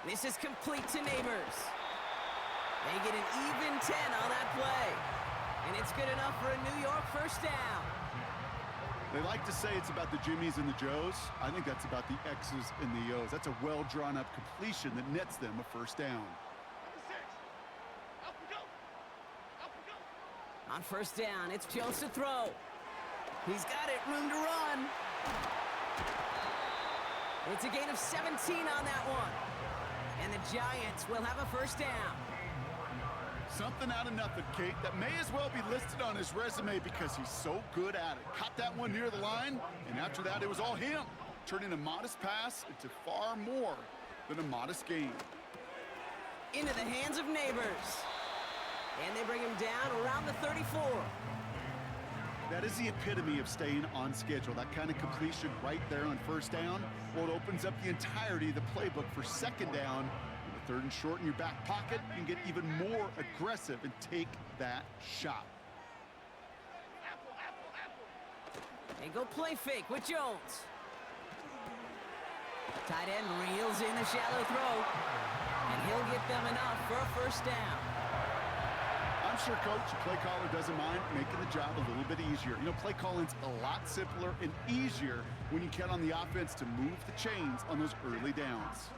This is complete to Neighbors. They get an even 10 on that play. And it's good enough for a New York first down. They like to say it's about the Jimmies and the Joes. I think that's about the X's and the O's. That's a well-drawn-up completion that nets them a first down. On first down, it's Jones to throw. He's got it, room to run. It's a gain of 17 on that one. And the Giants will have a first down. Something out of nothing, Kate. That may as well be listed on his resume because he's so good at it. Caught that one near the line, and after that, it was all him. Turning a modest pass into far more than a modest gain. Into the hands of Neighbors. And they bring him down around the 34. That is the epitome of staying on schedule. That kind of completion right there on first down. Well, it opens up the entirety of the playbook for second down. Third and short in your back pocket, you can get even more aggressive and take that shot. They go play fake with Jones. Tight end reels in the shallow throw, and he'll get them enough for a first down. I'm sure Coach, the play caller, doesn't mind making the job a little bit easier. You know, play calling's a lot simpler and easier when you count on the offense to move the chains on those early downs.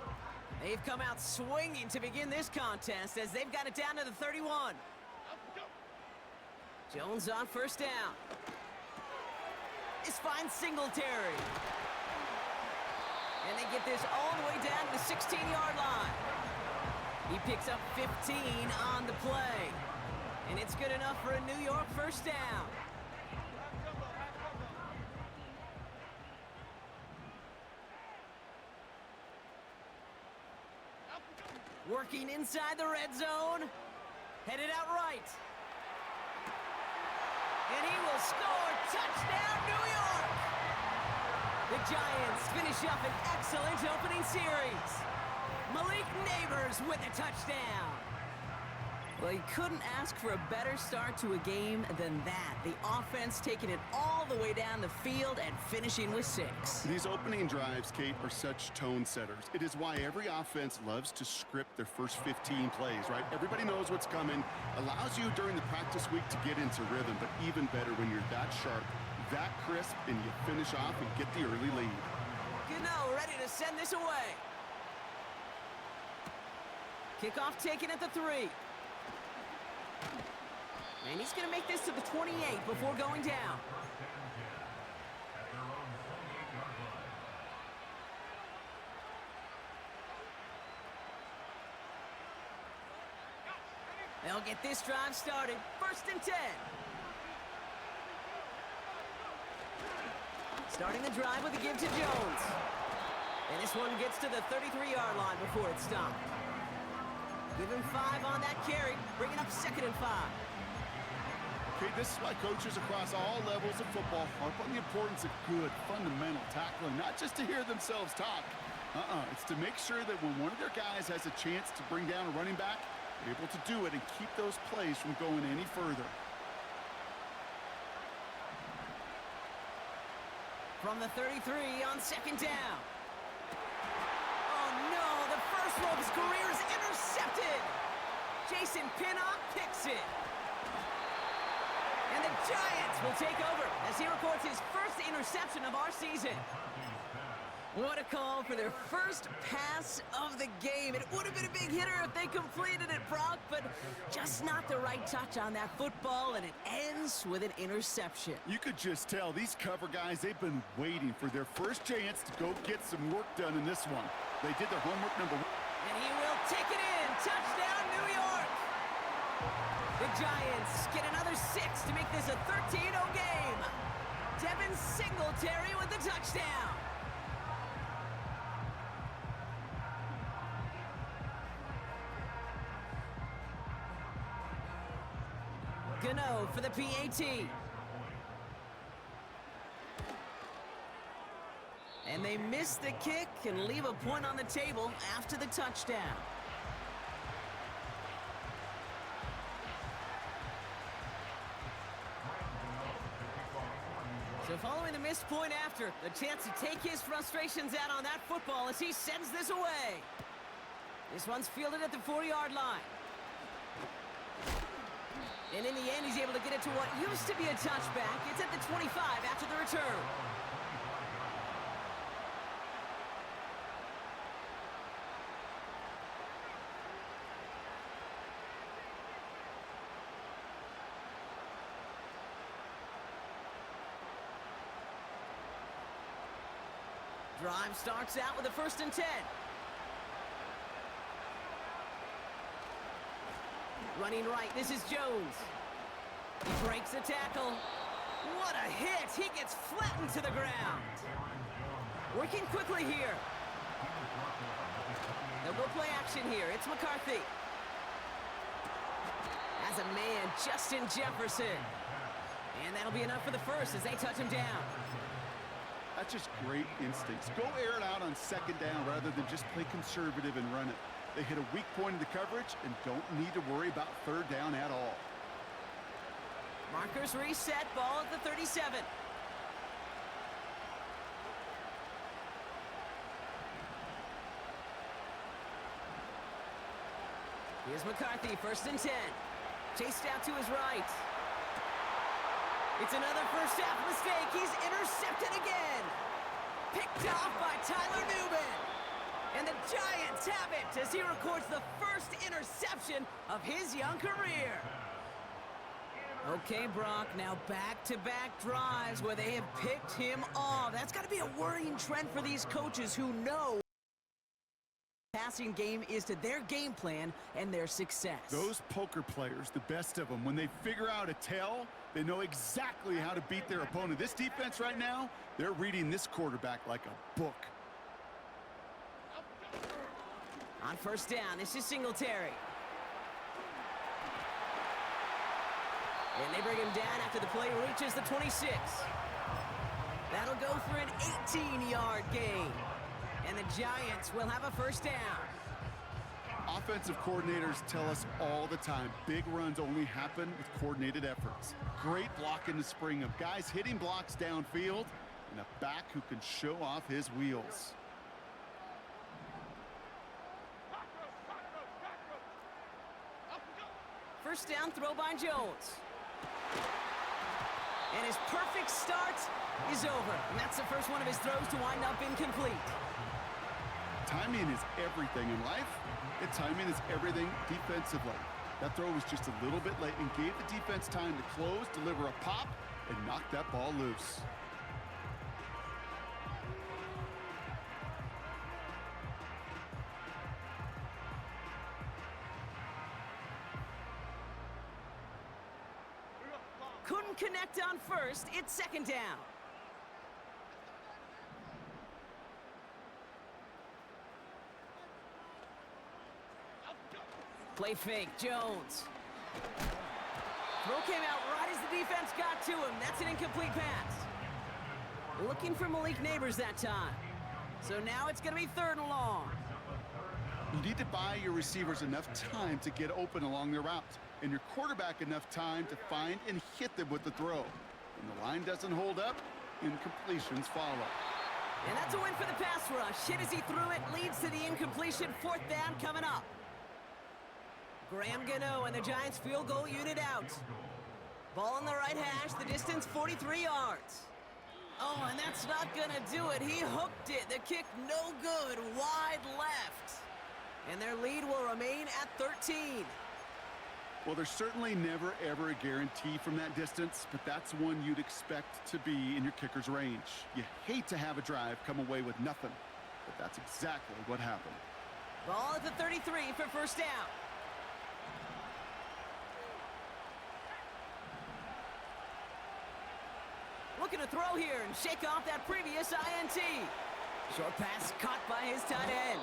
They've come out swinging to begin this contest as they've got it down to the 31. Jones on first down. This finds Singletary. And they get this all the way down to the 16-yard line. He picks up 15 on the play. And it's good enough for a New York first down. Working inside the red zone. Headed out right. And he will score. Touchdown, New York! The Giants finish up an excellent opening series. Malik Neighbors with a touchdown. Well, you couldn't ask for a better start to a game than that. The offense taking it all the way down the field and finishing with 6. These opening drives, Kate, are such tone setters. It is why every offense loves to script their first 15 plays, right? Everybody knows what's coming. Allows you during the practice week to get into rhythm, but even better when you're that sharp, that crisp, and you finish off and get the early lead. Gano ready to send this away. Kickoff taken at the 3. And he's going to make this to the 28 before going down. They'll get this drive started. First and 10. Starting the drive with a give to Jones. And this one gets to the 33-yard line before it's stopped. Give him 5 on that carry, bringing up 2nd and 5. Okay, this is why coaches across all levels of football harp on the importance of good, fundamental tackling, not just to hear themselves talk. It's to make sure that when one of their guys has a chance to bring down a running back, they're able to do it and keep those plays from going any further. From the 33 on 2nd down. Oh no, the first one of his career is intercepted. Jason Pinnock picks it. And the Giants will take over as he records his first interception of our season. What a call for their first pass of the game. It would have been a big hitter if they completed it, Brock, but just not the right touch on that football, and it ends with an interception. You could just tell these cover guys, they've been waiting for their first chance to go get some work done in this one. They did their homework number 1. And he will take it in. Touchdown, New York! The Giants get another 6 to make this a 13-0 game. Devin Singletary with the touchdown. Gano for the PAT. And they miss the kick and leave a point on the table after the touchdown. So following the missed point after, the chance to take his frustrations out on that football as he sends this away. This one's fielded at the 40-yard line. And in the end, he's able to get it to what used to be a touchback. It's at the 25 after the return. Drive starts out with a 1st and 10. Running right, this is Jones. He breaks the tackle. What a hit! He gets flattened to the ground. Working quickly here. They'll go play action here. It's McCarthy. As a man, Justin Jefferson. And that'll be enough for the first as they touch him down. That's just great instincts. Go air it out on 2nd down rather than just play conservative and run it. They hit a weak point in the coverage and don't need to worry about 3rd down at all. Markers reset, ball at the 37. Here's McCarthy, 1st and 10. Chased out to his right. It's another first half mistake. He's intercepted again. Picked off by Tyler Newman. And the Giants have it as he records the first interception of his young career. Okay, Brock, now back-to-back drives where they have picked him off. That's got to be a worrying trend for these coaches who know passing game is to their game plan and their success. Those poker players, the best of them, when they figure out a tell, they know exactly how to beat their opponent. This defense right now, they're reading this quarterback like a book. On 1st down, this is Singletary. And they bring him down after the play reaches the 26. That'll go for an 18-yard gain. And the Giants will have a 1st down. Offensive coordinators tell us all the time, big runs only happen with coordinated efforts. Great block in the spring of guys hitting blocks downfield and a back who can show off his wheels. First down throw by Jones. And his perfect start is over. And that's the first one of his throws to wind up incomplete. Timing is everything in life, and timing is everything defensively. That throw was just a little bit late and gave the defense time to close, deliver a pop, and knock that ball loose. Couldn't connect on 1st. It's 2nd down. Play fake, Jones. Throw came out right as the defense got to him. That's an incomplete pass. Looking for Malik Neighbors that time. So now it's going to be 3rd and long. You need to buy your receivers enough time to get open along their route, and your quarterback enough time to find and hit them with the throw. When the line doesn't hold up, incompletions follow. And that's a win for the pass rush. Hit as he threw it, leads to the incompletion. 4th down coming up. Graham Gano and the Giants field goal unit out. Ball on the right hash, the distance 43 yards. Oh, and that's not gonna do it. He hooked it. The kick no good, wide left. And their lead will remain at 13. Well, there's certainly never, ever a guarantee from that distance, but that's one you'd expect to be in your kicker's range. You hate to have a drive come away with nothing, but that's exactly what happened. Ball at the 33 for 1st down. Looking to throw here and shake off that previous INT. Short pass caught by his tight end.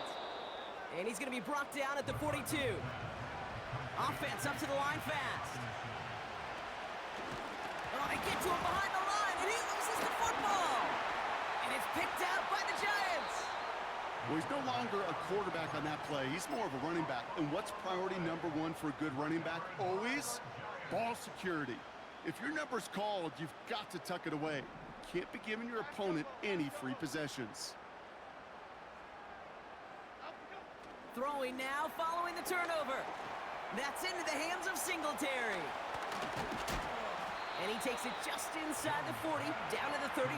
And he's going to be brought down at the 42. Offense up to the line fast. Oh, they get to him behind the line, and he loses the football. And it's picked out by the Giants. Well, he's no longer a quarterback on that play. He's more of a running back. And what's priority number 1 for a good running back? Always ball security. If your number's called, you've got to tuck it away. Can't be giving your opponent any free possessions. Throwing now following the turnover. That's into the hands of Singletary. And he takes it just inside the 40, down to the 39.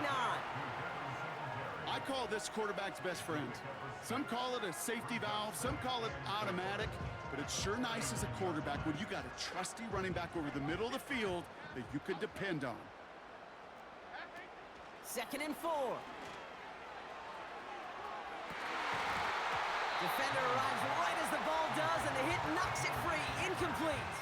I call this quarterback's best friend. Some call it a safety valve, some call it automatic, but it's sure nice as a quarterback when you got a trusty running back over the middle of the field that you can depend on. 2nd and 4. Defender arrives right as the ball does, and the hit knocks it free. Incomplete.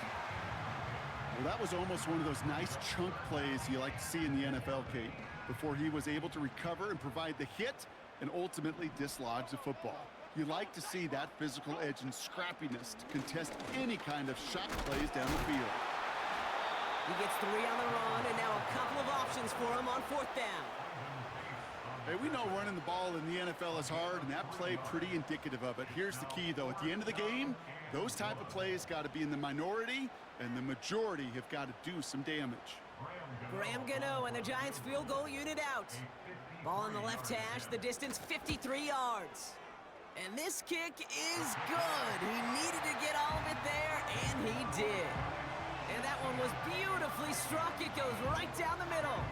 Well, that was almost one of those nice chunk plays you like to see in the NFL, Kate, before he was able to recover and provide the hit and ultimately dislodge the football. You like to see that physical edge and scrappiness to contest any kind of shot plays down the field. He gets 3 on the run, and now a couple of options for him on 4th down. Hey, we know running the ball in the NFL is hard, and that play pretty indicative of it. Here's the key, though. At the end of the game, those type of plays got to be in the minority, and the majority have got to do some damage. Graham Gano and the Giants field goal unit out. Ball on the left hash, the distance 53 yards. And this kick is good. He needed to get all of it there, and he did. And that one was beautifully struck. It goes right down the middle.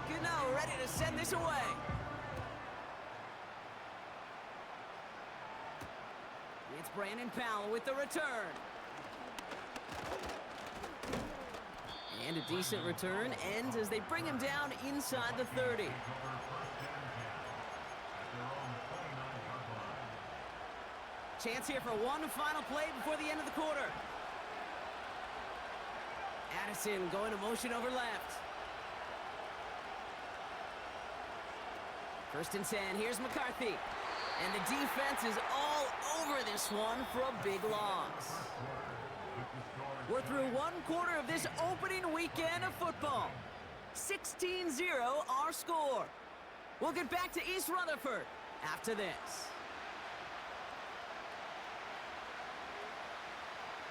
Gano ready to send this away. It's Brandon Powell with the return. And a decent return ends as they bring him down inside the 30. Chance here for one final play before the end of the quarter. Addison going to motion over left. 1st and 10. Here's McCarthy. And the defense is all over this one for a big loss. We're through 1 quarter of this opening weekend of football. 16-0 our score. We'll get back to East Rutherford after this.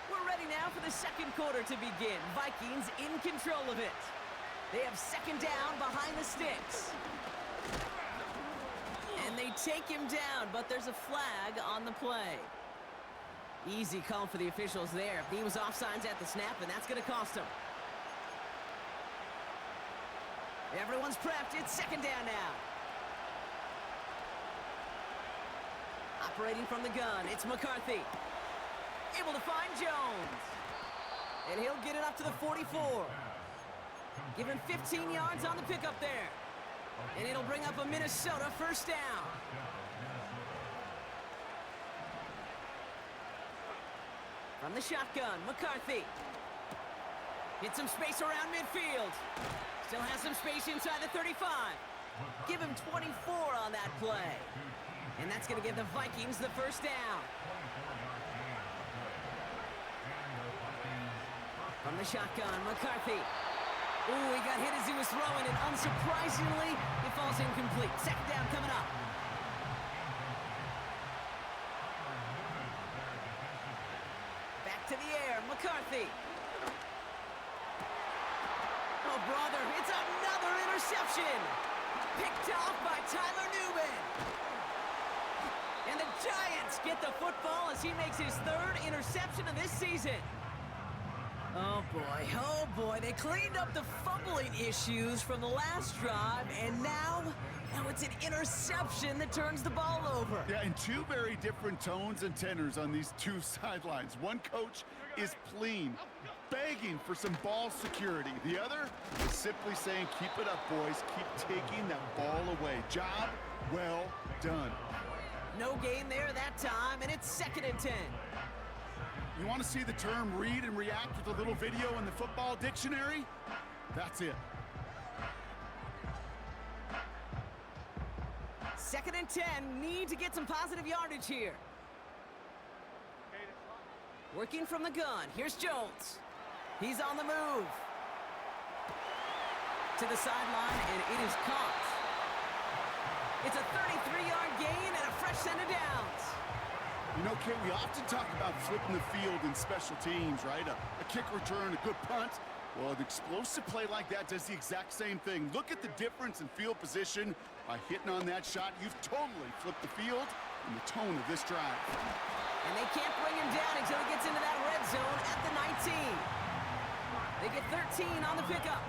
We're ready now for the 2nd quarter to begin. Vikings in control of it. They have 2nd down behind the sticks. And they take him down, but there's a flag on the play. Easy call for the officials there. He was offsides at the snap, and that's going to cost him. Everyone's prepped. It's 2nd down now. Operating from the gun, it's McCarthy. Able to find Jones. And he'll get it up to the 44. Give him 15 yards on the pickup there. And it'll bring up a Minnesota 1st down. From the shotgun, McCarthy. Hit some space around midfield. Still has some space inside the 35. Give him 24 on that play. And that's going to give the Vikings the 1st down. From the shotgun, McCarthy. Ooh, he got hit as he was throwing, and unsurprisingly, it falls incomplete. 2nd down coming up. Back to the air, McCarthy. Oh, brother, it's another interception. Picked off by Tyler Newman. And the Giants get the football as he makes his 3rd interception of this season. Oh boy, they cleaned up the fumbling issues from the last drive, and now it's an interception that turns the ball over. Yeah, and 2 very different tones and tenors on these 2 sidelines. One coach is pleading, begging for some ball security. The other is simply saying, keep it up, boys. Keep taking that ball away. Job well done. No gain there that time, and it's 2nd and 10. You want to see the term read and react with a little video in the football dictionary? That's it. 2nd and 10, need to get some positive yardage here. Working from the gun, here's Jones. He's on the move. To the sideline, and it is caught. It's a 33-yard gain and a fresh set of downs. You know, Kate, we often talk about flipping the field in special teams, right? A kick return, a good punt. Well, an explosive play like that does the exact same thing. Look at the difference in field position by hitting on that shot. You've totally flipped the field and the tone of this drive. And they can't bring him down until he gets into that red zone at the 19. They get 13 on the pickup.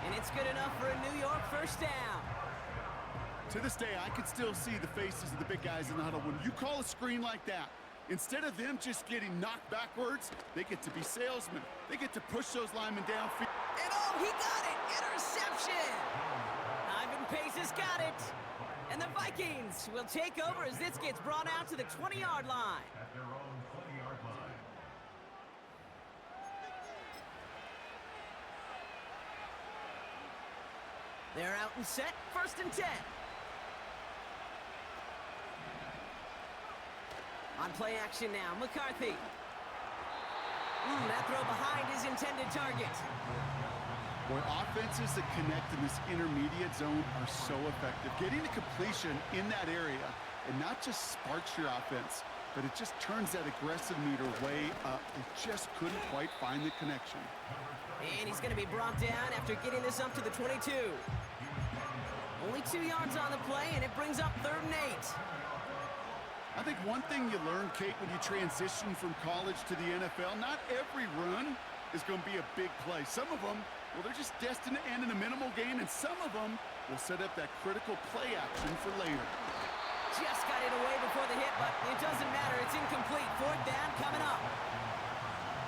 And it's good enough for a New York first down. To this day, I could still see the faces of the big guys in the huddle. When you call a screen like that, instead of them just getting knocked backwards, they get to be salesmen. They get to push those linemen downfield. And oh, he got it! Interception! Ivan Pace has got it. And the Vikings will take over as this gets brought out to the 20-yard line. At their own 20-yard line. They're out and set, 1st and 10. On play action now, McCarthy. That throw behind his intended target. Boy, offenses that connect in this intermediate zone are so effective. Getting the completion in that area, and not just sparks your offense, but it just turns that aggressive meter way up. They just couldn't quite find the connection. And he's going to be brought down after getting this up to the 22. Only 2 yards on the play, and it brings up 3rd and 8. I think one thing you learn, Kate, when you transition from college to the NFL, not every run is going to be a big play. Some of them, well, they're just destined to end in a minimal gain, and some of them will set up that critical play action for later. Just got it away before the hit, but it doesn't matter. It's incomplete. 4th down coming up.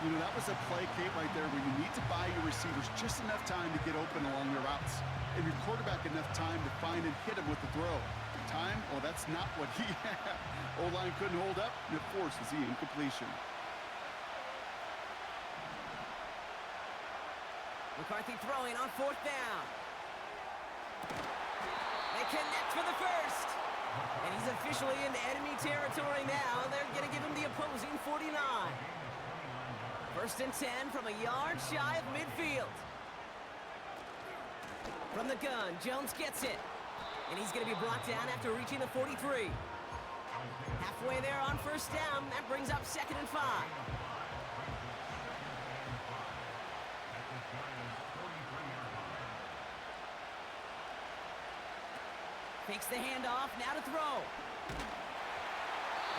You know, that was a play, Kate, right there where you need to buy your receivers just enough time to get open along their routes, and your quarterback enough time to find and hit him with the throw. Time, well, that's not what he had. O-line couldn't hold up, and it forces the incompletion. McCarthy throwing on 4th down. They connect for the first. And he's officially in enemy territory now. They're going to give him the opposing 49. 1st and 10 from a yard shy of midfield. From the gun, Jones gets it. And he's going to be brought down after reaching the 43. Halfway there on 1st down. That brings up 2nd and 5. Takes the handoff, now to throw.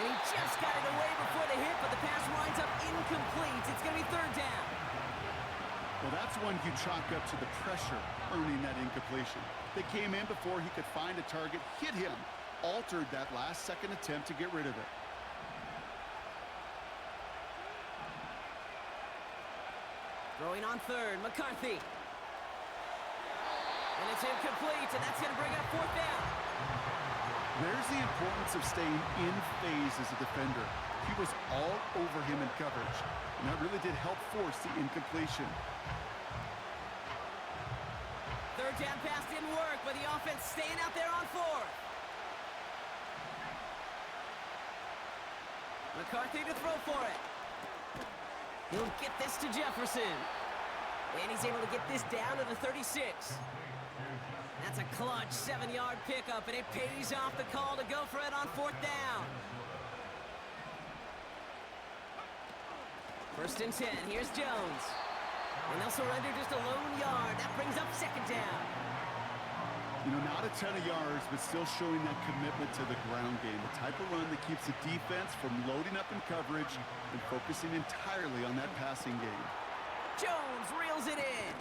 And he just got it away before the hit, but the pass winds up incomplete. It's going to be 3rd down. Well, that's one you chalk up to the pressure earning that incompletion. They came in before he could find a target, hit him, altered that last-second attempt to get rid of it. Throwing on 3rd, McCarthy. And it's incomplete, and that's going to bring up 4th down. There's the importance of staying in phase as a defender. He was all over him in coverage, and that really did help force the incompletion. 3rd down pass didn't work, but the offense staying out there on 4th. McCarthy to throw for it. He'll get this to Jefferson. And he's able to get this down to the 36. That's a clutch 7-yard pickup, and it pays off the call to go for it on 4th down. 1st and 10, here's Jones. And they'll surrender just a lone yard. That brings up 2nd down. You know, not a ton of yards, but still showing that commitment to the ground game. The type of run that keeps the defense from loading up in coverage and focusing entirely on that passing game. Jones reels it in.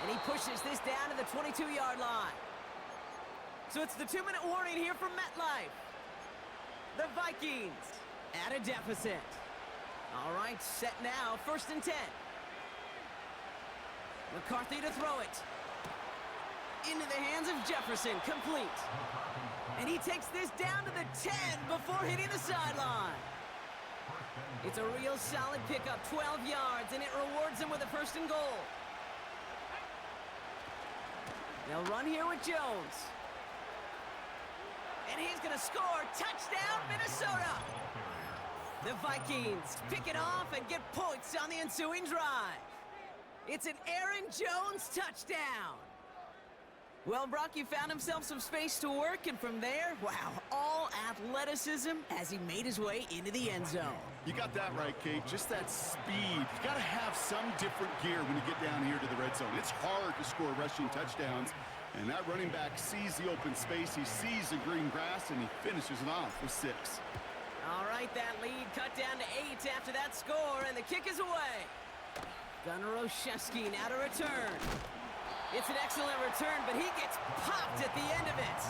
And he pushes this down to the 22-yard line. So it's the 2-minute warning here from MetLife. The Vikings at a deficit. All right, set now, 1st and 10. McCarthy to throw it. Into the hands of Jefferson, complete. And he takes this down to the 10 before hitting the sideline. It's a real solid pickup, 12 yards, and it rewards him with a 1st and goal. They'll run here with Jones. And he's going to score. Touchdown, Minnesota. The Vikings pick it off and get points on the ensuing drive. It's an Aaron Jones touchdown. Well, Brock, he found himself some space to work, and from there, wow, all athleticism as he made his way into the end zone. You got that right, Kate. Just that speed. You got to have some different gear when you get down here to the red zone. It's hard to score rushing touchdowns, and that running back sees the open space, he sees the green grass, and he finishes it off with 6. All right, that lead cut down to 8 after that score, and the kick is away. Gunnar Olszewski now to return. It's an excellent return, but he gets popped at the end of it.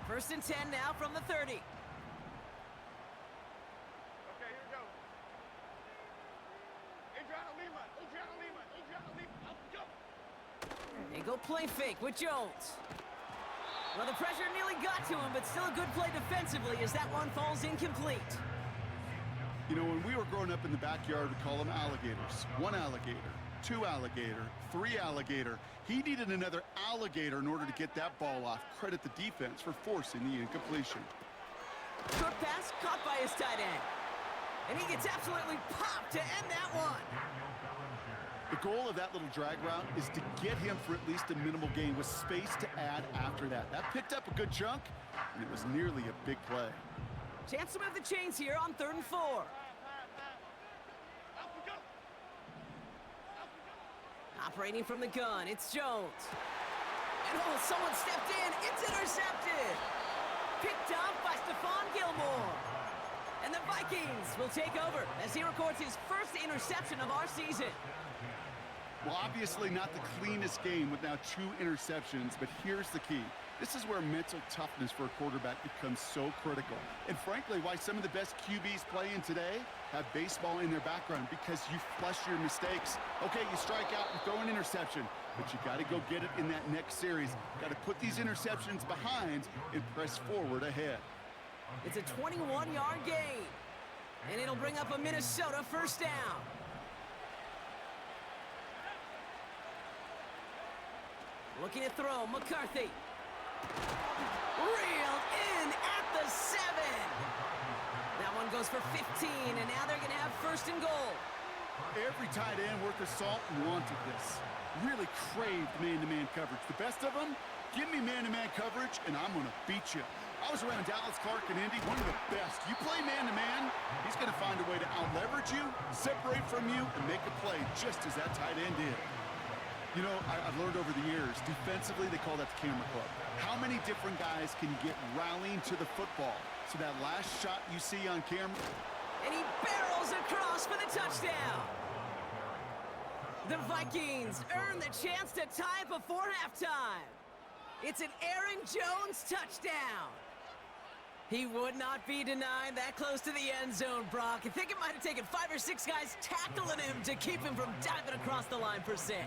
First and 10 now from the 30. Okay, here we go. Adriana Lima, up go. They go play fake with Jones. Well, the pressure nearly got to him, but still a good play defensively as that one falls incomplete. You know, when we were growing up in the backyard, we call them alligators. 1 alligator, 2 alligator, 3 alligator. He needed another alligator in order to get that ball off. Credit the defense for forcing the incompletion. Short pass caught by his tight end. And he gets absolutely popped to end that one. The goal of that little drag route is to get him for at least a minimal gain with space to add after that. That picked up a good chunk, and it was nearly a big play. Chance to move the chains here on 3rd and 4. Operating from the gun, it's Jones. And oh, someone stepped in. It's intercepted. Picked up by Stephon Gilmore. And the Vikings will take over as he records his first interception of our season. Well, obviously not the cleanest game with now 2 interceptions, but here's the key. This is where mental toughness for a quarterback becomes so critical. And frankly, why some of the best QBs playing today have baseball in their background, because you flush your mistakes. Okay, you strike out and throw an interception, but you got to go get it in that next series. Got to put these interceptions behind and press forward ahead. It's a 21-yard gain, and it'll bring up a Minnesota first down. Looking to throw, McCarthy. Reeled in at the 7. That one goes for 15, and now they're going to have 1st and goal. Every tight end worth of salt wanted this. Really craved man-to-man coverage. The best of them, give me man-to-man coverage, and I'm going to beat you. I was around Dallas, Clark, and Indy, one of the best. You play man-to-man, he's going to find a way to out-leverage you, separate from you, and make a play just as that tight end did. You know, I've learned over the years, defensively, they call that the camera club. How many different guys can get rallying to the football? So that last shot you see on camera. And he barrels across for the touchdown. The Vikings earn the chance to tie it before halftime. It's an Aaron Jones touchdown. He would not be denied that close to the end zone, Brock. I think it might have taken 5 or 6 guys tackling him to keep him from diving across the line for 6.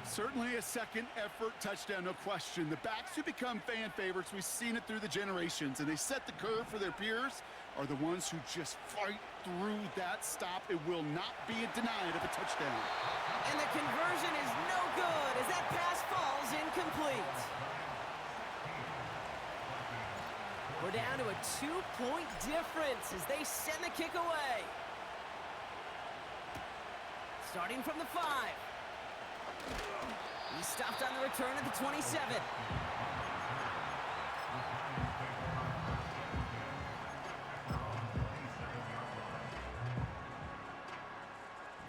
Certainly a second effort touchdown, no question. The backs who become fan favorites, we've seen it through the generations, and they set the curve for their peers, are the ones who just fight through that stop. It will not be denied of a touchdown. And the conversion is no good as that pass falls incomplete. We're down to a 2-point difference as they send the kick away. Starting from the 5. He stopped on the return at the 27.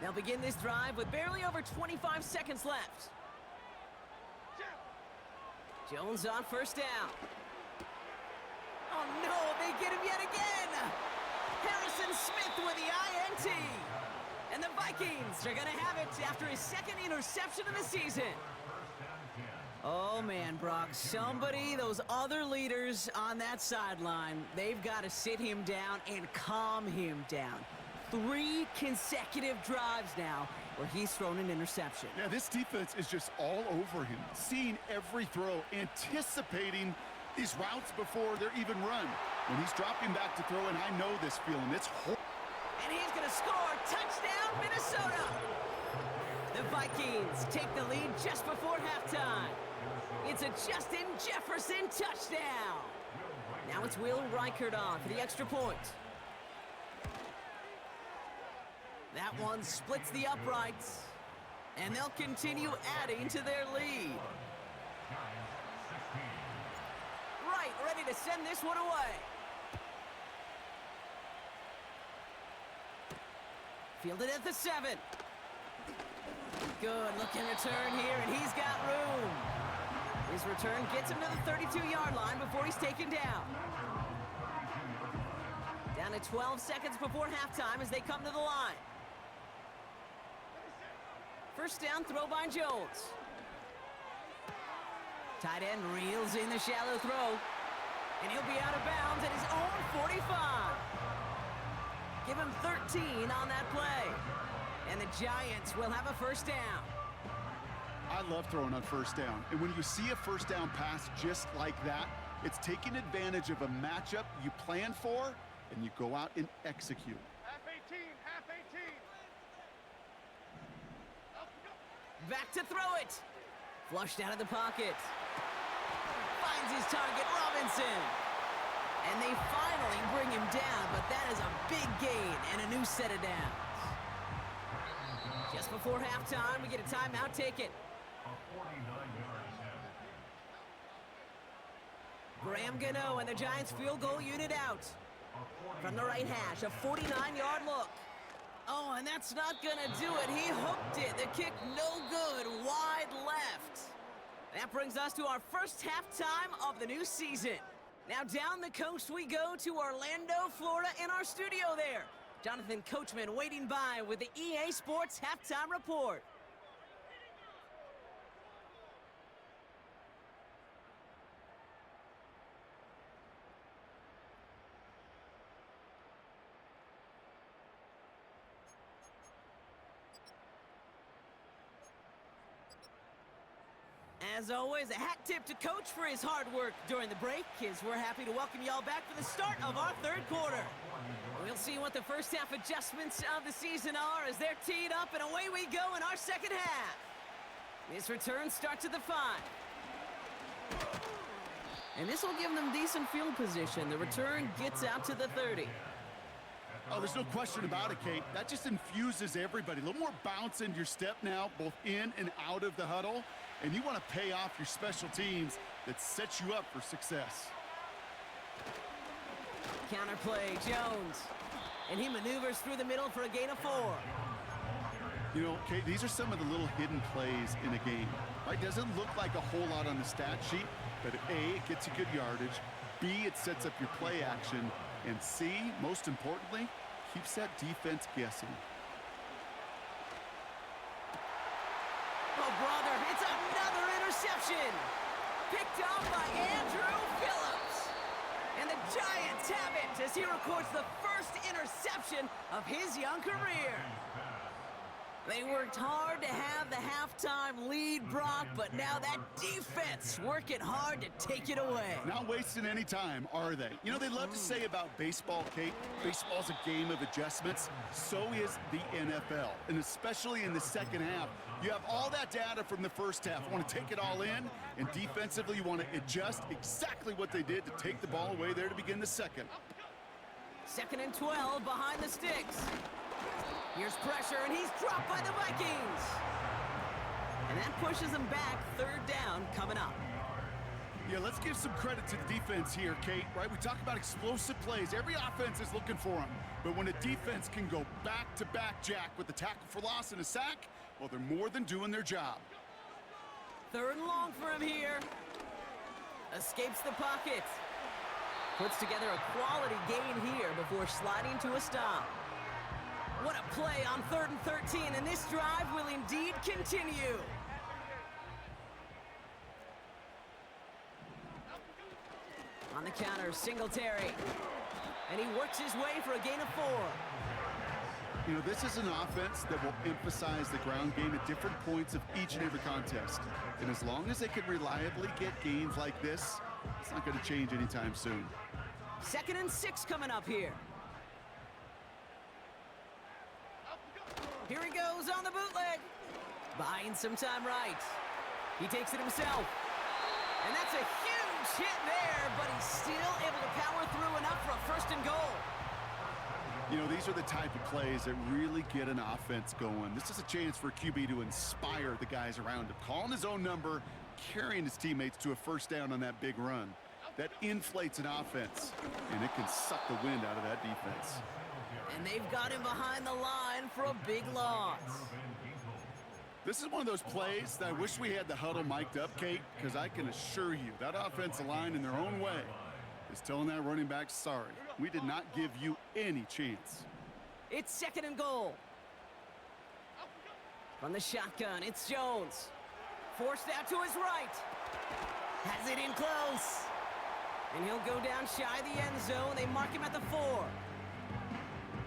They'll begin this drive with barely over 25 seconds left. Jones on 1st down. Oh no, they get him yet again! Harrison Smith with the INT! And the Vikings are gonna have it after his 2nd interception of the season. Oh man, Brock, somebody, those other leaders on that sideline, they've got to sit him down and calm him down. 3 consecutive drives now where he's thrown an interception. Yeah, this defense is just all over him, seeing every throw, anticipating these routes before they're even run. When he's dropping back to throw, and I know this feeling, it's horrible. And he's going to score. Touchdown, Minnesota! The Vikings take the lead just before halftime. It's a Justin Jefferson touchdown. Now it's Will Reichert on for the extra point. That one splits the uprights. And they'll continue adding to their lead. Right, ready to send this one away. Fielded at the 7. Good looking return here, and he's got room. His return gets him to the 32-yard line before he's taken down. Down to 12 seconds before halftime as they come to the line. First down, throw by Jones. Tight end reels in the shallow throw. And he'll be out of bounds at his own 45. Give him 13 on that play. And the Giants will have a first down. I love throwing on first down. And when you see a first down pass just like that, it's taking advantage of a matchup you plan for, and you go out and execute. Half 18, half 18. Up, go. Back to throw it. Flushed out of the pocket. Finds his target, Robinson. And they finally bring him down, but that is a big gain and a new set of downs. Just before halftime, we get a timeout. Take it. A 49-yard attempt. Graham Gano and the Giants field goal unit out. From the right hash, a 49-yard look. Oh, and that's not gonna do it. He hooked it. The kick no good, wide left. That brings us to our first halftime of the new season. Now down the coast we go to Orlando, Florida, in our studio there. Jonathan Coachman waiting by with the EA Sports Halftime Report. As always, a hat tip to Coach for his hard work during the break, as we're happy to welcome y'all back for the start of our third quarter. We'll see what the first half adjustments of the season are as they're teed up, and away we go in our second half. This return starts at the 5. And this will give them decent field position. The return gets out to the 30. Oh, there's no question about it, Kate. That just infuses everybody. A little more bounce in your step now, both in and out of the huddle. And you want to pay off your special teams that sets you up for success. Counterplay, Jones. And he maneuvers through the middle for a gain of 4. You know, Kate, these are some of the little hidden plays in a game. Right? Doesn't look like a whole lot on the stat sheet, but A, it gets you good yardage. B, it sets up your play action. And C, most importantly, keeps that defense guessing. Oh, brother, it's another interception. Picked off by Andrew Phillips. And the Giants have it as he records the first interception of his young career. They worked hard to have the halftime lead, Brock, but now that defense working hard to take it away. Not wasting any time, are they? You know, they love to say about baseball, Kate, baseball's a game of adjustments. So is the NFL, and especially in the second half. You have all that data from the first half. You want to take it all in, and defensively you want to adjust exactly what they did to take the ball away there to begin the second. 2nd and 12 behind the sticks. Here's pressure, and he's dropped by the Vikings. And that pushes him back. 3rd down coming up. Yeah, let's give some credit to the defense here, Kate, right? We talk about explosive plays. Every offense is looking for them. But when a defense can go back-to-back, Jack, with a tackle for loss and a sack, well, they're more than doing their job. 3rd and long for him here. Escapes the pocket. Puts together a quality gain here before sliding to a stop. What a play on 3rd and 13, and this drive will indeed continue. On the counter, Singletary. And he works his way for a gain of 4. You know, this is an offense that will emphasize the ground game at different points of each and every contest. And as long as they can reliably get gains like this, it's not going to change anytime soon. 2nd and 6 coming up here. Here he goes on the bootleg. Buying some time right. He takes it himself. And that's a huge hit there, but he's still able to power through enough for a 1st and goal. You know, these are the type of plays that really get an offense going. This is a chance for QB to inspire the guys around him. Calling his own number, carrying his teammates to a first down on that big run. That inflates an offense, and it can suck the wind out of that defense. And they've got him behind the line for a big loss. This is one of those plays that I wish we had the huddle mic'd up, Kate, because I can assure you that offensive line in their own way is telling that running back, sorry, we did not give you any chance. It's 2nd and goal. From the shotgun, it's Jones. Forced out to his right. Has it in close. And he'll go down shy of the end zone. They mark him at the 4.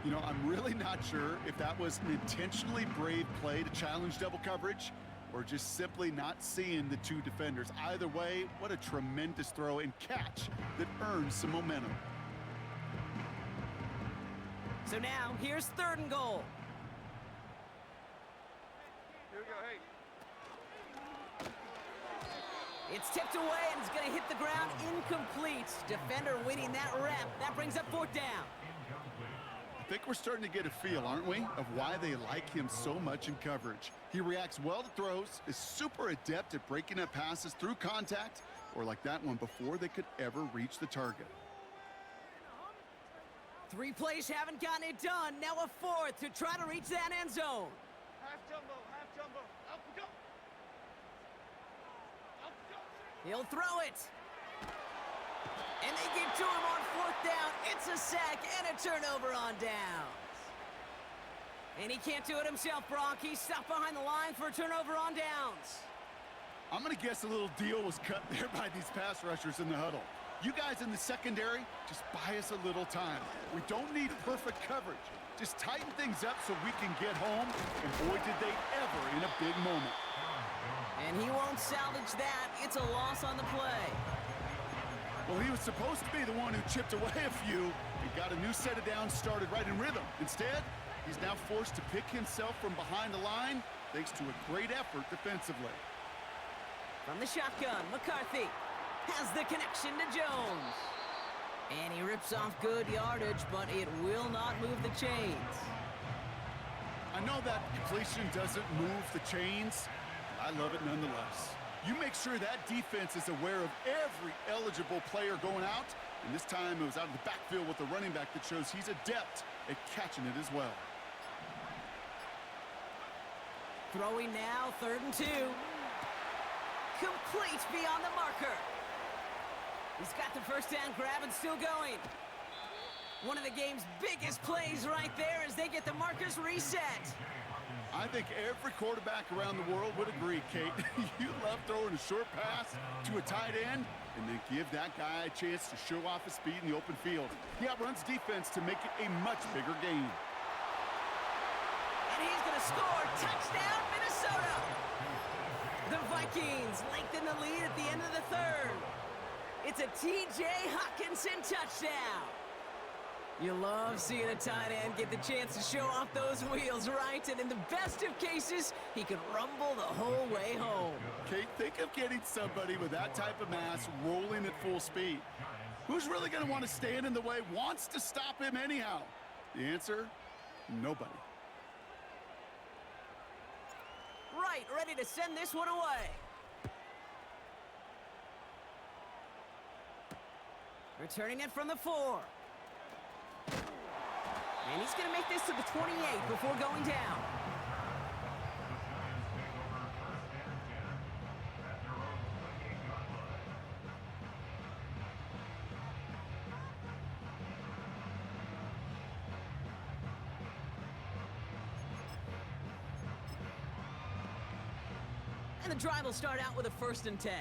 You know, I'm really not sure if that was an intentionally brave play to challenge double coverage or just simply not seeing the two defenders. Either way, what a tremendous throw and catch that earns some momentum. So now, here's 3rd and goal. Here we go, hey. It's tipped away and it's going to hit the ground incomplete. Defender winning that rep. That brings up 4th down. I think we're starting to get a feel, aren't we, of why they like him so much in coverage. He reacts well to throws, is super adept at breaking up passes through contact, or like that one before they could ever reach the target. 3 plays haven't gotten it done. Now a 4th to try to reach that end zone. Half jumbo, half jumbo. Up we go. Up we go. He'll throw it. And they get to him on 4th down. It's a sack and a turnover on downs. And he can't do it himself, Brock. He's stuck behind the line for a turnover on downs. I'm going to guess a little deal was cut there by these pass rushers in the huddle. You guys in the secondary, just buy us a little time. We don't need perfect coverage. Just tighten things up so we can get home. And boy, did they ever in a big moment. And he won't salvage that. It's a loss on the play. Well, he was supposed to be the one who chipped away a few and got a new set of downs started right in rhythm. Instead, he's now forced to pick himself from behind the line thanks to a great effort defensively. From the shotgun, McCarthy has the connection to Jones. And he rips off good yardage, but it will not move the chains. I know that completion doesn't move the chains, but I love it nonetheless. You make sure that defense is aware of every eligible player going out, and this time it was out of the backfield with a running back that shows he's adept at catching it as well. Throwing now, 3rd and 2. Complete beyond the marker. He's got the first down grab and still going. One of the game's biggest plays right there as they get the markers reset. I think every quarterback around the world would agree, Kate. You love throwing a short pass to a tight end and then give that guy a chance to show off his speed in the open field. He outruns defense to make it a much bigger game. And he's going to score. Touchdown, Minnesota. The Vikings lengthen the lead at the end of the 3rd. It's a T.J. Hockenson touchdown. You love seeing a tight end get the chance to show off those wheels, right? And in the best of cases, he can rumble the whole way home. Kate, think of getting somebody with that type of mass rolling at full speed. Who's really going to want to stand in the way, wants to stop him anyhow? The answer, nobody. Right, ready to send this one away. Returning it from the 4. And he's going to make this to the 28 before going down. And the drive will start out with a 1st and 10.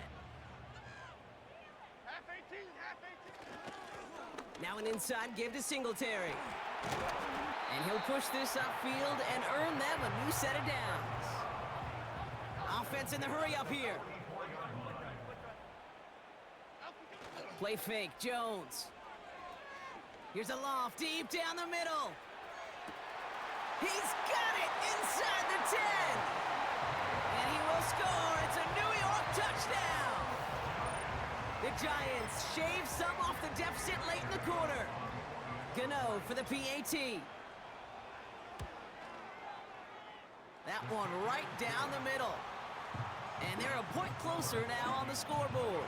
Half 18, half 18. Now an inside give to Singletary. And he'll push this upfield and earn them a new set of downs. Offense in the hurry up here. Play fake, Jones. Here's a loft deep down the middle. He's got it inside the 10. And he will score. It's a New York touchdown. The Giants shave some off the deficit late in the quarter. Gano for the PAT. That one right down the middle. And they're a point closer now on the scoreboard.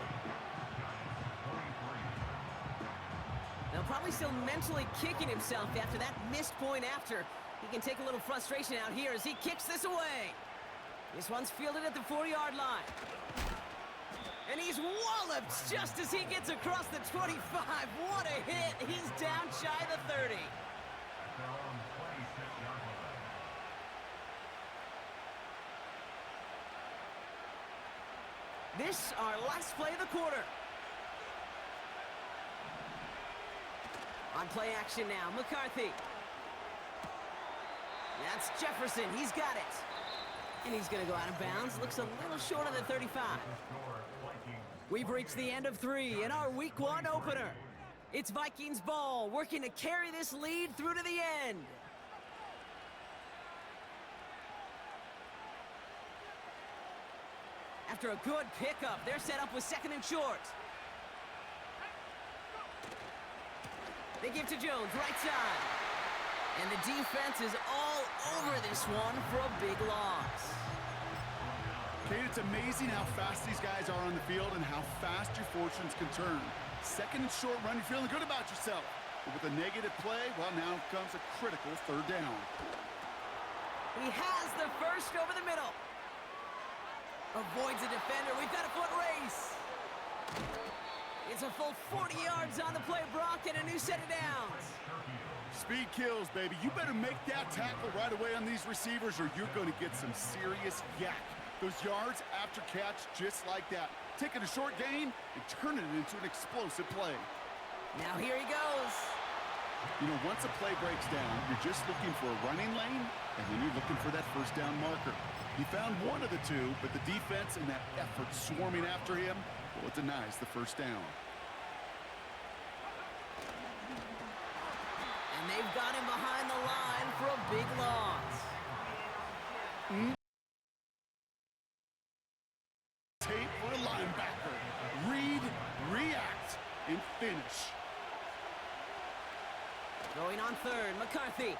Now probably still mentally kicking himself after that missed point after. He can take a little frustration out here as he kicks this away. This one's fielded at the 4-yard line. And he's walloped just as he gets across the 25. What a hit. He's down shy of the 30. Their own 26-yard line. This our last play of the quarter. On play action now, McCarthy. That's Jefferson, he's got it. And he's gonna go out of bounds. Looks a little short of the 35. Score, Vikings. We've reached the end of 3 in our Week 1 opener. It's Vikings ball, working to carry this lead through to the end. After a good pickup, they're set up with 2nd and short. They give to Jones, right side. And the defense is all over this one for a big loss. Kate, it's amazing how fast these guys are on the field and how fast your fortunes can turn. 2nd and short run, you're feeling good about yourself. But with a negative play, well, now comes a critical 3rd down. He has the first over the middle. Avoids a defender. We've got a foot race. It's a full 40 yards on the play, Brock, and a new set of downs. Speed kills, baby. You better make that tackle right away on these receivers or you're going to get some serious yak. Those yards after catch just like that. Taking a short gain and turning it into an explosive play. Now here he goes. You know, once a play breaks down, you're just looking for a running lane, and then you're looking for that 1st down marker. He found one of the two, but the defense and that effort swarming after him, well, it denies the 1st down. And they've got him behind the line for a big loss. Tape for a linebacker. Read, react, and finish. Going on 3rd, McCarthy.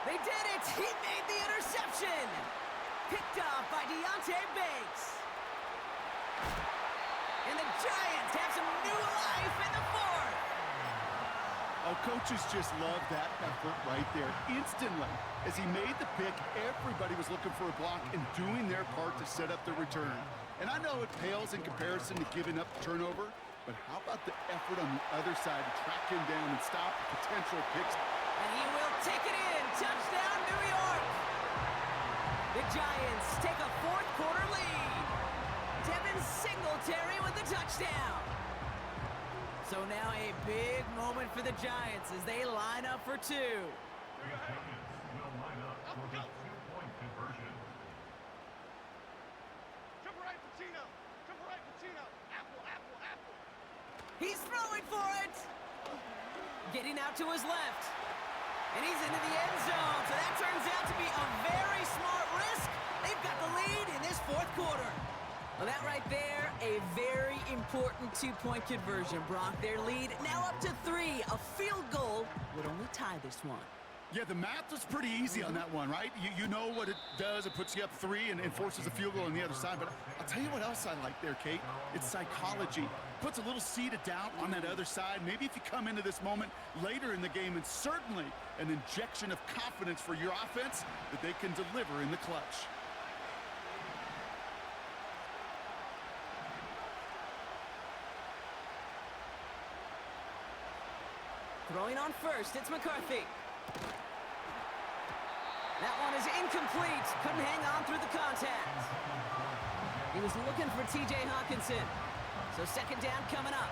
They did it! He made the interception! Picked off by Deontay Banks. And the Giants have some new life in the 4th. Oh, coaches just love that effort right there. Instantly, as he made the pick, everybody was looking for a block and doing their part to set up the return. And I know it pales in comparison to giving up the turnover, but how about the effort on the other side to track him down and stop the potential picks? And he will take it in. Touchdown, New York. The Giants take a 4th quarter lead. Devin Singletary with the touchdown. So now a big moment for the Giants as they line up for 2. The Giants will line up for the 2-point conversion. Jump right, Pacino. Jump right, Pacino. Apple, apple, apple. He's throwing for it. Getting out to his left. And he's into the end zone. So that turns out to be a very smart risk. They've got the lead in this 4th quarter. Well, that right there, a very important 2-point conversion, Brock. Their lead now up to 3. A field goal would only tie this one. Yeah, the math was pretty easy on that one, right? You know what it does. It puts you up 3 and forces a field goal on the other side. But I'll tell you what else I like there, Kate. It's psychology. Puts a little seed of doubt on that other side. Maybe if you come into this moment later in the game, and certainly an injection of confidence for your offense that they can deliver in the clutch. Throwing on 1st, it's McCarthy. That one is incomplete. Couldn't hang on through the contact. He was looking for T.J. Hawkinson. So 2nd down coming up.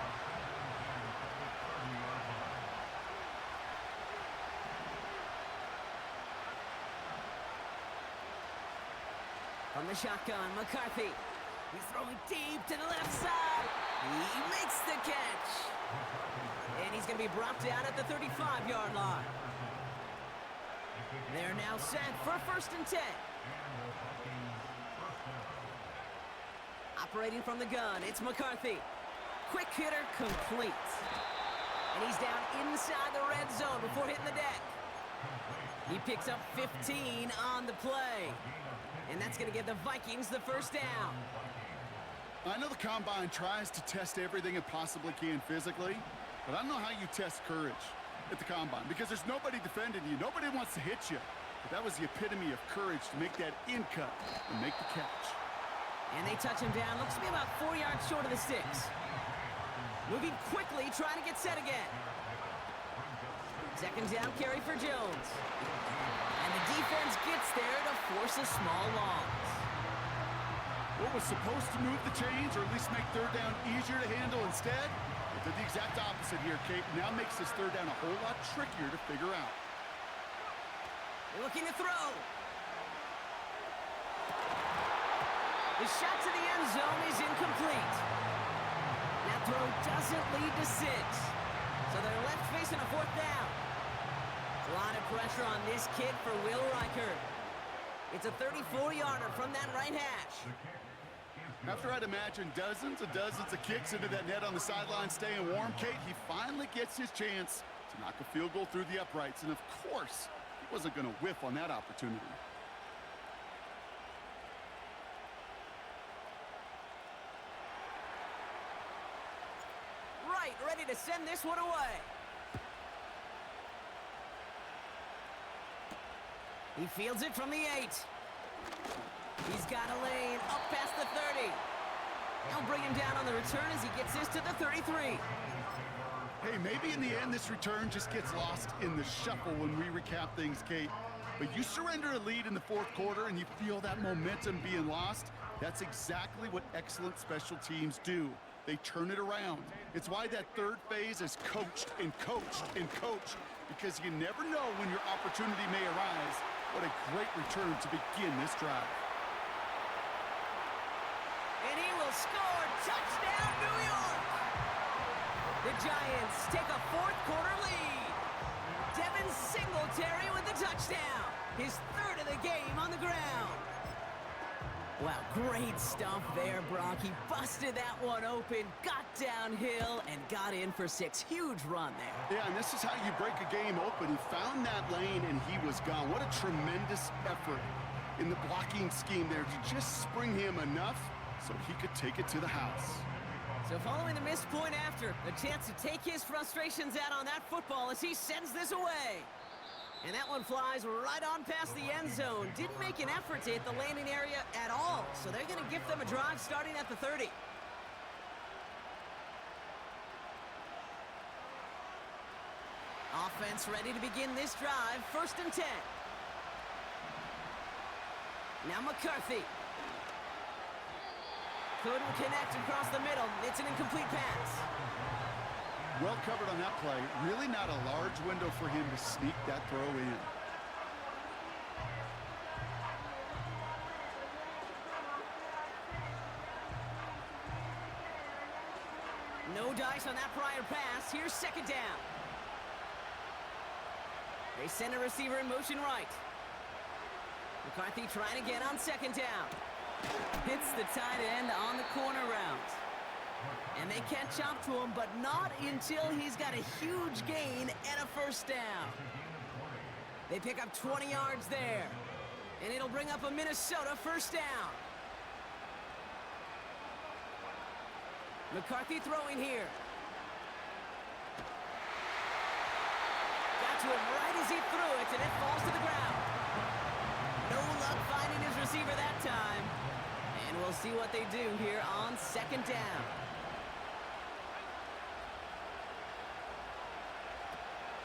From the shotgun, McCarthy. He's throwing deep to the left side. He makes the catch. And he's going to be brought down at the 35-yard line. They're now set for 1st and 10. Operating from the gun, it's McCarthy. Quick hitter complete. And he's down inside the red zone before hitting the deck. He picks up 15 on the play. And that's going to give the Vikings the first down. I know the Combine tries to test everything it possibly can physically, but I don't know how you test courage at the Combine because there's nobody defending you. Nobody wants to hit you. But that was the epitome of courage to make that in cut and make the catch. And they touch him down. Looks to be about 4 yards short of the sticks. Moving quickly, trying to get set again. Second down carry for Jones. And the defense gets there to force a small loss. What was supposed to move the chains or at least make third down easier to handle instead? It did the exact opposite here, Kate. Now makes this third down a whole lot trickier to figure out. Looking to throw. The shot to the end zone is incomplete. That throw doesn't lead to 6. So they're left facing a fourth down. A lot of pressure on this kid for Will Reichert. It's a 34-yarder from that right hash. After I'd imagine dozens and dozens of kicks into that net on the sideline staying warm, Kate, he finally gets his chance to knock a field goal through the uprights. And of course, he wasn't going to whiff on that opportunity. Right, ready to send this one away. He fields it from the 8. He's got a lane up past the 30. He'll bring him down on the return as he gets this to the 33. Hey, maybe in the end this return just gets lost in the shuffle when we recap things, Kate. But you surrender a lead in the fourth quarter and you feel that momentum being lost. That's exactly what excellent special teams do. They turn it around. It's why that third phase is coached and coached and coached, because you never know when your opportunity may arise. What a great return to begin this drive. And he will score. Touchdown, New York! The Giants take a fourth quarter lead. Devin Singletary with the touchdown. His third of the game on the ground. Wow, great stuff there, Brock. He busted that one open, got downhill, and got in for 6. Huge run there. Yeah, and this is how you break a game open. He found that lane, and he was gone. What a tremendous effort in the blocking scheme there to just spring him enough so he could take it to the house. So following the missed point after, a chance to take his frustrations out on that football as he sends this away. And that one flies right on past the end zone. Didn't make an effort to hit the landing area at all. So they're going to give them a drive starting at the 30. Offense ready to begin this drive. 1st and 10. Now McCarthy. Couldn't connect across the middle. It's an incomplete pass. Well covered on that play. Really not a large window for him to sneak that throw in. No dice on that prior pass. Here's 2nd down. They send a receiver in motion right. McCarthy trying again on 2nd down. Hits the tight end on the corner route. And they catch up to him, but not until he's got a huge gain and a 1st down. They pick up 20 yards there. And it'll bring up a Minnesota 1st down. McCarthy throwing here. Got to him right as he threw it, and it falls to the ground. No luck finding his receiver that time. And we'll see what they do here on 2nd down.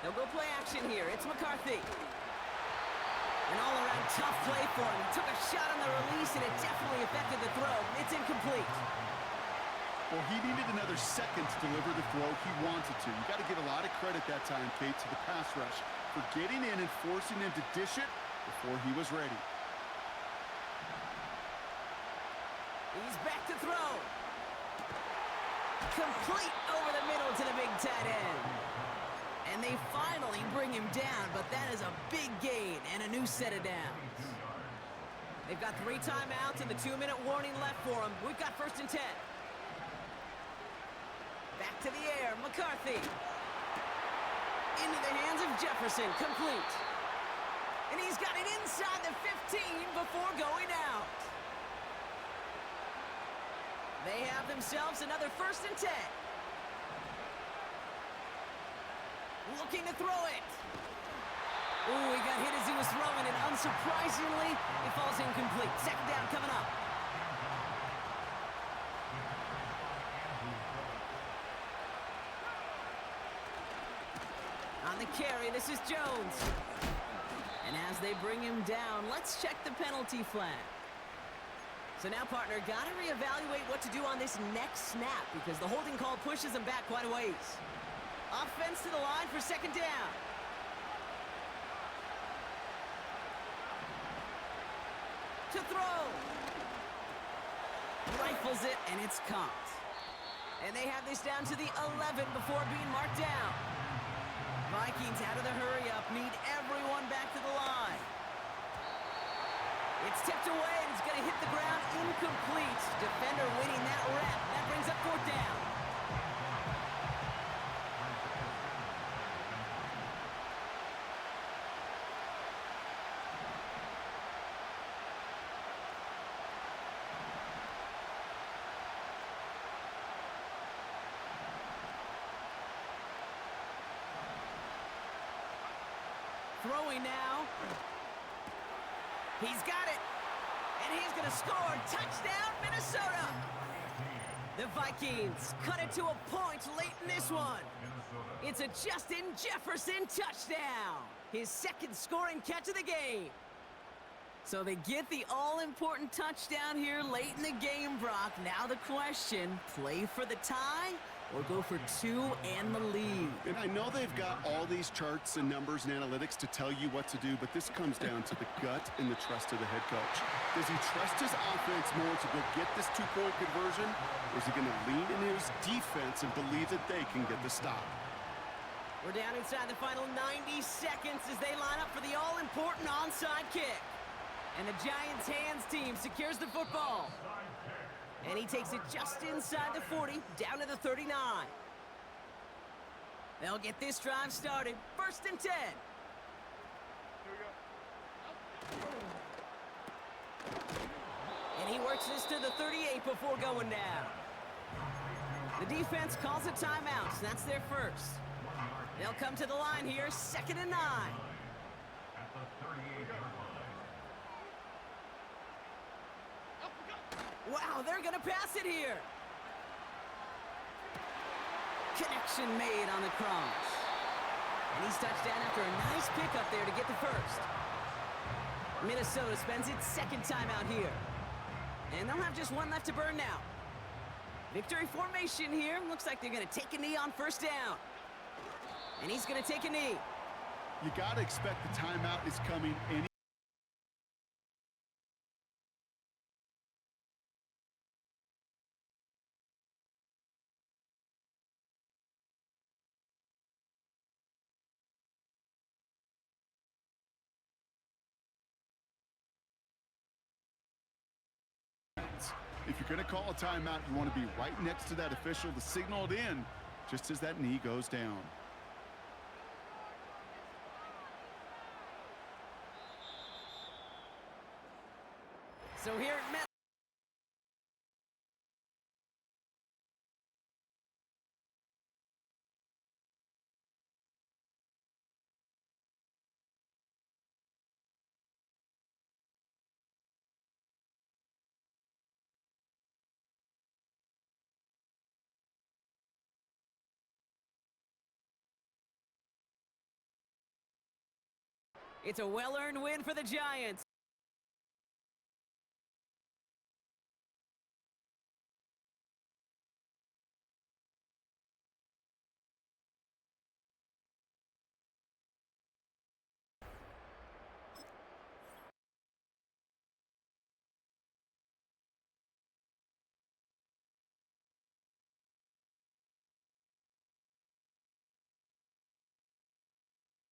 They'll go play action here. It's McCarthy. An all-around tough play for him. He took a shot on the release, and it definitely affected the throw. It's incomplete. Well, he needed another second to deliver the throw he wanted to. You got to give a lot of credit that time, Kate, to the pass rush for getting in and forcing him to dish it before he was ready. He's back to throw. Complete over the middle to the big tight end. And they finally bring him down, but that is a big gain and a new set of downs. They've got 3 timeouts and the 2-minute warning left for them. We've got 1st and 10. Back to the air, McCarthy. Into the hands of Jefferson, complete. And he's got it inside the 15 before going out. They have themselves another 1st and 10. Looking to throw it. Ooh, he got hit as he was throwing, and unsurprisingly, it falls incomplete. 2nd down coming up. On the carry, this is Jones. And as they bring him down, let's check the penalty flag. So now, partner, got to reevaluate what to do on this next snap because the holding call pushes him back quite a ways. Offense to the line for 2nd down. To throw. Rifles it, and it's caught. And they have this down to the 11 before being marked down. Vikings out of the hurry-up need everyone back to the line. It's tipped away, and it's going to hit the ground incomplete. Defender winning that rep. That brings up 4th down. Throwing now. He's got it. And he's going to score. Touchdown, Minnesota. The Vikings cut it to a point late in this one. It's a Justin Jefferson touchdown. His 2nd scoring catch of the game. So they get the all-important touchdown here late in the game, Brock. Now the question, play for the tie or go for 2 and the lead? And I know they've got all these charts and numbers and analytics to tell you what to do, but this comes down to the gut and the trust of the head coach. Does he trust his offense more to go get this 2-point conversion, or is he going to lean in his defense and believe that they can get the stop? We're down inside the final 90 seconds as they line up for the all-important onside kick. And the Giants' hands team secures the football. And he takes it just inside the 40, down to the 39. They'll get this drive started. 1st and 10. And he works this to the 38 before going down. The defense calls a timeout, so that's their 1st. They'll come to the line here, 2nd and 9. At the 38-yard line. Wow, they're going to pass it here. Connection made on the cross. And he's touched down after a nice pickup there to get the 1st. Minnesota spends its 2nd timeout here. And they'll have just 1 left to burn now. Victory formation here. Looks like they're going to take a knee on 1st down. And he's going to take a knee. You got to expect the timeout is coming any. If you're going to call a timeout, you want to be right next to that official to signal it in just as that knee goes down. So here at Met. It's a well-earned win for the Giants.